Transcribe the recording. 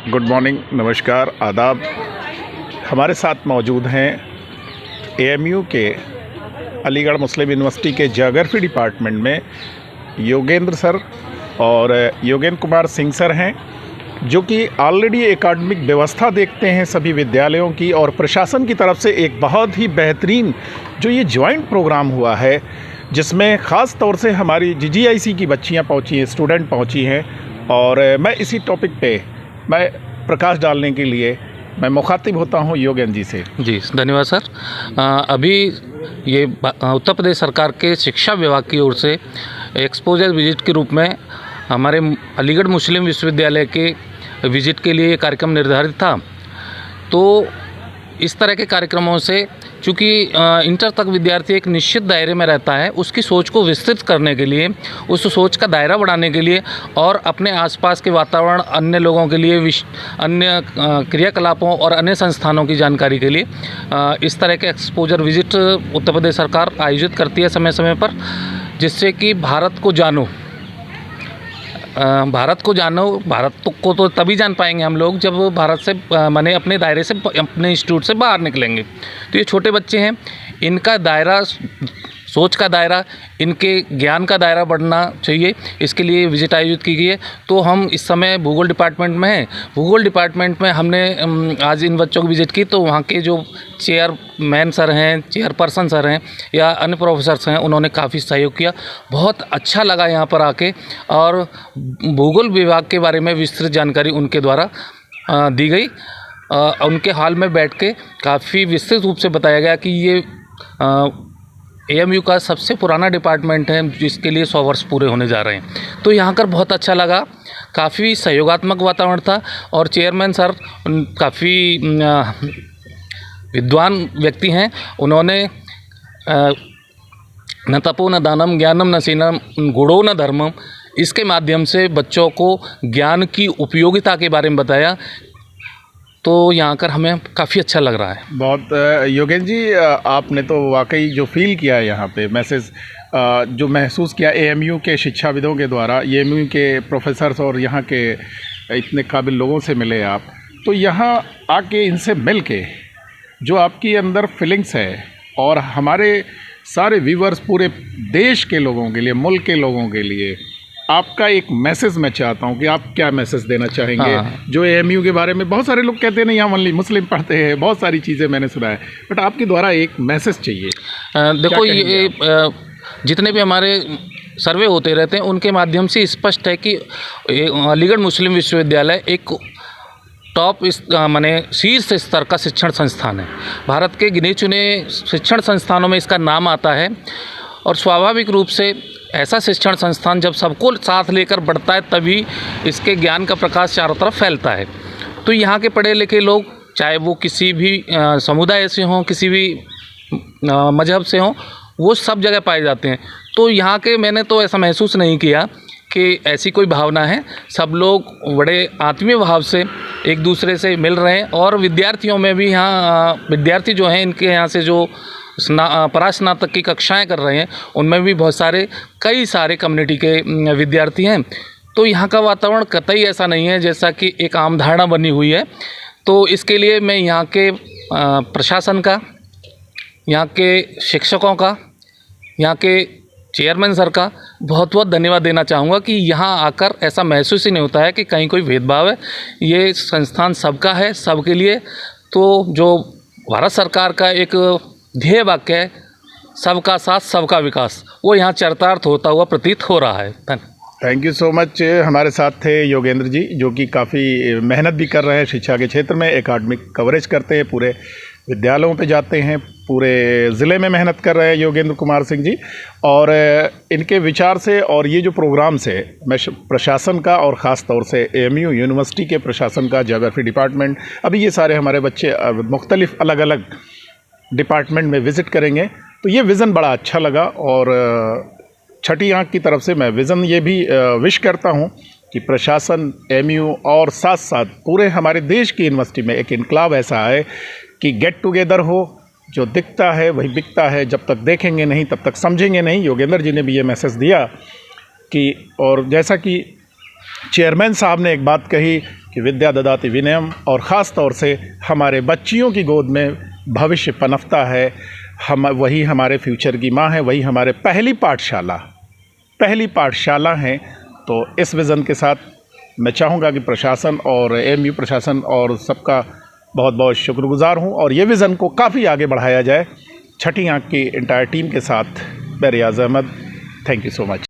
Good morning, नमस्कार, आदाब। हमारे साथ मौजूद हैं एएमयू के अलीगढ़ मुस्लिम यूनिवर्सिटी के ज्योग्राफी डिपार्टमेंट में योगेंद्र सर और योगेंद्र कुमार सिंह सर हैं, जो कि ऑलरेडी एकेडमिक व्यवस्था देखते हैं सभी विद्यालयों की, और प्रशासन की तरफ से एक बहुत ही बेहतरीन जो ये जॉइंट प्रोग्राम हुआ है, जिसमें ख़ास तौर से हमारी जीजीआईसी की बच्चियाँ पहुँची हैं, स्टूडेंट पहुँची हैं। और मैं इसी टॉपिक पे मैं प्रकाश डालने के लिए मैं मुखातिब होता हूं योगेंद्र जी से। जी धन्यवाद सर। अभी ये उत्तर प्रदेश सरकार के शिक्षा विभाग की ओर से एक्सपोजर विजिट के रूप में हमारे अलीगढ़ मुस्लिम विश्वविद्यालय के विजिट के लिए कार्यक्रम निर्धारित था। तो इस तरह के कार्यक्रमों से चूँकि इंटर तक विद्यार्थी एक निश्चित दायरे में रहता है, उसकी सोच को विस्तृत करने के लिए, उस सोच का दायरा बढ़ाने के लिए और अपने आसपास के वातावरण, अन्य लोगों के लिए, अन्य क्रियाकलापों और अन्य संस्थानों की जानकारी के लिए इस तरह के एक्सपोजर विजिट उत्तर प्रदेश सरकार आयोजित करती है समय समय पर, जिससे कि भारत को जानो। भारत को तो तभी जान पाएंगे हम लोग जब भारत से माने अपने दायरे से, अपने इंस्टीट्यूट से बाहर निकलेंगे। तो ये छोटे बच्चे हैं, इनका दायरा, सोच का दायरा, इनके ज्ञान का दायरा बढ़ना चाहिए, इसके लिए विजिट आयोजित की गई है। तो हम इस समय भूगोल डिपार्टमेंट में हैं। भूगोल डिपार्टमेंट में हमने आज इन बच्चों को विजिट की, तो वहाँ के जो चेयरमैन सर हैं, चेयरपर्सन सर हैं या अन्य प्रोफेसर्स हैं, उन्होंने काफ़ी सहयोग किया। बहुत अच्छा लगा यहाँ पर आके, और भूगोल विभाग के बारे में विस्तृत जानकारी उनके द्वारा दी गई। उनके हॉल में बैठ के काफ़ी विस्तृत रूप से बताया गया कि ये एएमयू का सबसे पुराना डिपार्टमेंट है, जिसके लिए 100 वर्ष पूरे होने जा रहे हैं। तो यहाँ कर बहुत अच्छा लगा, काफ़ी सहयोगात्मक वातावरण था, और चेयरमैन सर काफ़ी विद्वान व्यक्ति हैं। उन्होंने न तपो न दानम ज्ञानम न सीनम गुणो न धर्मम, इसके माध्यम से बच्चों को ज्ञान की उपयोगिता के बारे में बताया। तो यहाँ कर हमें काफ़ी अच्छा लग रहा है। बहुत योगेंद्र जी, आपने तो वाकई जो फील किया है यहाँ पे, मैसेज जो महसूस किया एएमयू के शिक्षाविदों के द्वारा, एएमयू के प्रोफेसर्स और यहाँ के इतने काबिल लोगों से मिले आप, तो यहाँ आके इनसे मिल के जो आपकी अंदर फीलिंग्स है, और हमारे सारे व्यूवर्स, पूरे देश के लोगों के लिए, मुल्क के लोगों के लिए आपका एक मैसेज मैं चाहता हूँ कि आप क्या मैसेज देना चाहेंगे। हाँ। जो एएमयू के बारे में बहुत सारे लोग कहते हैं नहीं, यहाँ ओनली मुस्लिम पढ़ते हैं, बहुत सारी चीज़ें मैंने सुना है, बट आपके द्वारा एक मैसेज चाहिए। देखो, ये जितने भी हमारे सर्वे होते रहते हैं, उनके माध्यम से स्पष्ट है कि अलीगढ़ मुस्लिम विश्वविद्यालय एक टॉप माने शीर्ष स्तर का शिक्षण संस्थान है। भारत के गिने चुने शिक्षण संस्थानों में इसका नाम आता है, और स्वाभाविक रूप से ऐसा शिक्षण संस्थान जब सबको साथ लेकर बढ़ता है, तभी इसके ज्ञान का प्रकाश चारों तरफ फैलता है। तो यहाँ के पढ़े लिखे लोग, चाहे वो किसी भी समुदाय से हों, किसी भी मजहब से हों, वो सब जगह पाए जाते हैं। तो यहाँ के मैंने तो ऐसा महसूस नहीं किया कि ऐसी कोई भावना है। सब लोग बड़े आत्मीय भाव से एक दूसरे से मिल रहे हैं, और विद्यार्थियों में भी, यहाँ विद्यार्थी जो हैं, इनके यहाँ से जो परास्नातक की कक्षाएं कर रहे हैं, उनमें भी बहुत सारे, कई सारे कम्युनिटी के विद्यार्थी हैं। तो यहाँ का वातावरण कतई ऐसा नहीं है जैसा कि एक आम धारणा बनी हुई है। तो इसके लिए मैं यहाँ के प्रशासन का, यहाँ के शिक्षकों का, यहाँ के चेयरमैन सर का बहुत बहुत धन्यवाद देना चाहूँगा कि यहाँ आकर ऐसा महसूस ही नहीं होता है कि कहीं कोई भेदभाव है। ये संस्थान सबका है, सबके लिए। तो जो भारत सरकार का एक ध्येय वाक्य है, सबका साथ सबका विकास, वो यहाँ चरितार्थ होता हुआ प्रतीत हो रहा है। Thank you so much. हमारे साथ थे योगेंद्र जी, जो कि काफ़ी मेहनत भी कर रहे हैं शिक्षा के क्षेत्र में, एकेडमिक कवरेज करते हैं, पूरे विद्यालयों पे जाते हैं, पूरे ज़िले में मेहनत कर रहे हैं योगेंद्र कुमार सिंह जी। और इनके विचार से और ये जो प्रोग्राम से मैं प्रशासन का, और ख़ास तौर से एएमयू यूनिवर्सिटी के प्रशासन का, ज्योग्राफी डिपार्टमेंट, अभी ये सारे हमारे बच्चे मुख्तलिफ अलग अलग डिपार्टमेंट में विज़िट करेंगे, तो ये विज़न बड़ा अच्छा लगा। और छठी आंख की तरफ से मैं विज़न ये भी विश करता हूँ कि प्रशासन, एएमयू और साथ साथ पूरे हमारे देश की यूनिवर्सिटी में एक इनकलाब ऐसा है कि गेट टुगेदर हो, जो दिखता है वही बिकता है, जब तक देखेंगे नहीं तब तक समझेंगे नहीं। योगेंद्र जी ने भी ये मैसेज दिया कि, और जैसा कि चेयरमैन साहब ने एक बात कही कि विद्या ददाति विनयम, और ख़ास तौर से हमारे बच्चियों की गोद में भविष्य पनपता है। हम वही हमारे फ्यूचर की माँ है, वही हमारे पहली पाठशाला हैं। तो इस विज़न के साथ मैं चाहूँगा कि प्रशासन और एएमयू प्रशासन और सबका बहुत बहुत शुक्रगुज़ार हूँ, और ये विज़न को काफ़ी आगे बढ़ाया जाए। छठी आँख की एंटायर टीम के साथ मैं Riyaz Ahmed, thank you so much.